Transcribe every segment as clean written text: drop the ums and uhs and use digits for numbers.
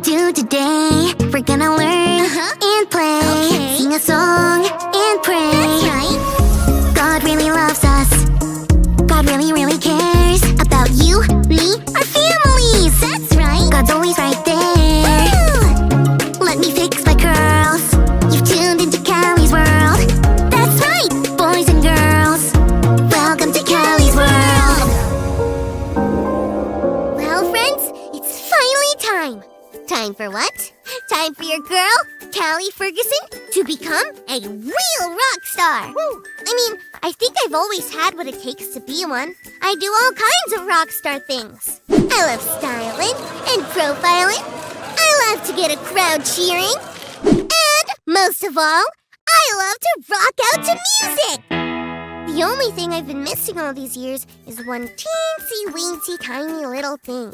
do today. We're gonna learn and play, sing a song and pray. That's right. God really loves us. God really, really cares about you, me, our families. That's right. God's always right there. Woo! Let me fix my curls. You've tuned into Callie's world. That's right, boys and girls. Welcome to Callie's world. Well, friends, it's finally time. Time for what? Time for your girl, Callie Ferguson, to become a real rock star. Woo. I mean, I think I've always had what it takes to be one. I do all kinds of rock star things. I love styling and profiling. I love to get a crowd cheering. And most of all, I love to rock out to music. The only thing I've been missing all these years is one teensy-weensy tiny little thing.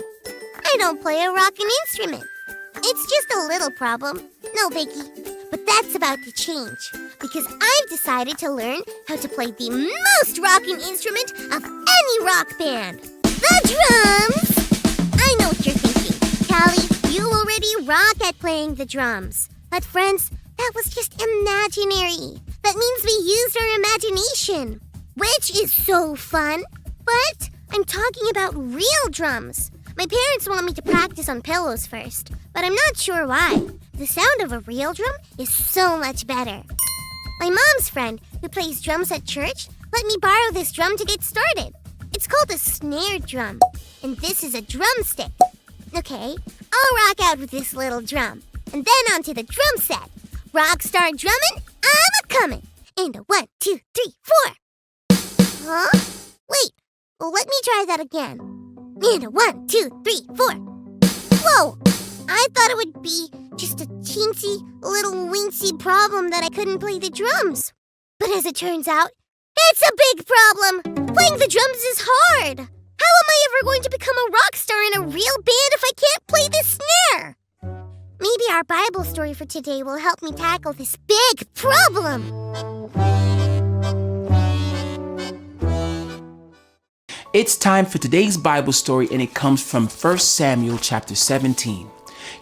I don't play a rockin' instrument. It's just a little problem. No biggie. But that's about to change because I've decided to learn how to play the most rockin' instrument of any rock band. The drums! I know what you're thinking. Callie, you already rock at playing the drums. But friends, that was just imaginary. That means we used our imagination, which is so fun. But I'm talking about real drums. My parents want me to practice on pillows first, but I'm not sure why. The sound of a real drum is so much better. My mom's friend, who plays drums at church, let me borrow this drum to get started. It's called a snare drum, and this is a drumstick. Okay, I'll rock out with this little drum, and then onto the drum set. Rockstar drumming, I'm a-comin'. And a 1, 2, 3, 4. Huh? Wait, well, let me try that again. And a 1, 2, 3, 4. Whoa! I thought it would be just a teensy, little weensy problem that I couldn't play the drums. But as it turns out, it's a big problem. Playing the drums is hard. How am I ever going to become a rock star in a real band if I can't play the snare? Maybe our Bible story for today will help me tackle this big problem. It's time for today's Bible story, and it comes from 1 Samuel chapter 17.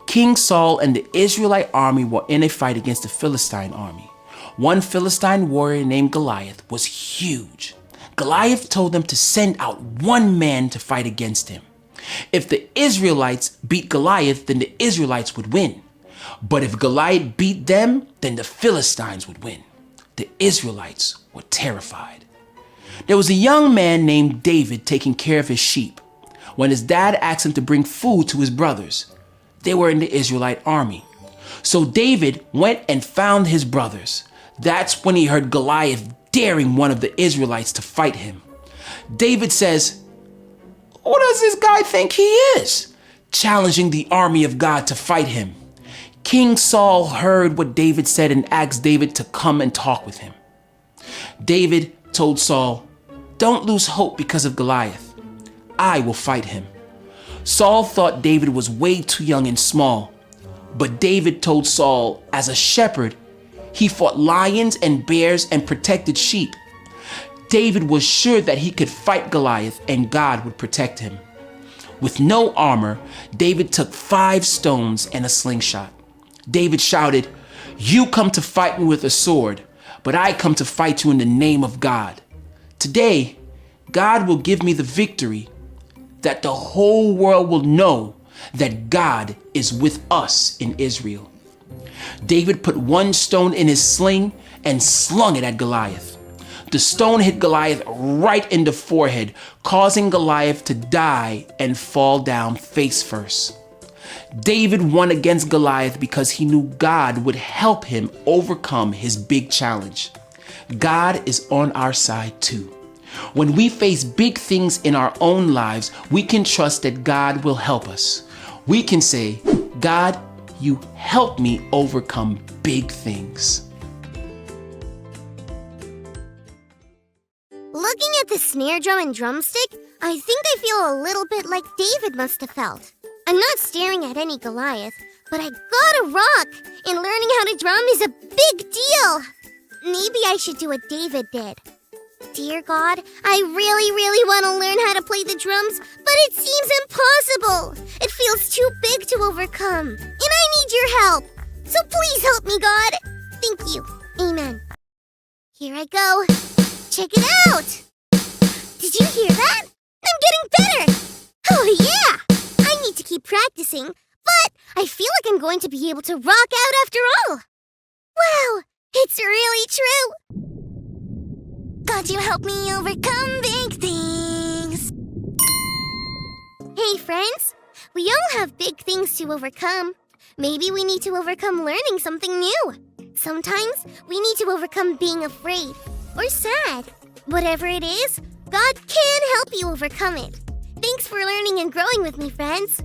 King Saul and the Israelite army were in a fight against the Philistine army. One Philistine warrior named Goliath was huge. Goliath told them to send out one man to fight against him. If the Israelites beat Goliath, then the Israelites would win. But if Goliath beat them, then the Philistines would win. The Israelites were terrified. There was a young man named David taking care of his sheep when his dad asked him to bring food to his brothers. They were in the Israelite army. So David went and found his brothers. That's when he heard Goliath daring one of the Israelites to fight him. David says, "Who does this guy think he is?" challenging the army of God to fight him. King Saul heard what David said and asked David to come and talk with him. David told Saul, "Don't lose hope because of Goliath. I will fight him." Saul thought David was way too young and small, but David told Saul, as a shepherd, he fought lions and bears and protected sheep. David was sure that he could fight Goliath and God would protect him. With no armor, David took 5 stones and a slingshot. David shouted, "You come to fight me with a sword, but I come to fight you in the name of God. Today, God will give me the victory that the whole world will know that God is with us in Israel." David put one stone in his sling and slung it at Goliath. The stone hit Goliath right in the forehead, causing Goliath to die and fall down face first. David won against Goliath because he knew God would help him overcome his big challenge. God is on our side too. When we face big things in our own lives, we can trust that God will help us. We can say, "God, you help me overcome big things." Looking at the snare drum and drumstick, I think I feel a little bit like David must have felt. I'm not staring at any Goliath, but I gotta rock, and learning how to drum is a big deal. Maybe I should do what David did. Dear God, I really want to learn how to play the drums, but it seems impossible. It feels too big to overcome, and need your help. So please help me, God. Thank you. Amen. Here I go. Check it out. Did you hear that? I'm getting better. Oh, yeah. I need to keep practicing, but I feel like I'm going to be able to rock out after all. Wow, it's really true. God, you help me overcome big things. Hey, friends. We all have big things to overcome. Maybe we need to overcome learning something new. Sometimes we need to overcome being afraid or sad. Whatever it is, God can help you overcome it. Thanks for learning and growing with me, friends.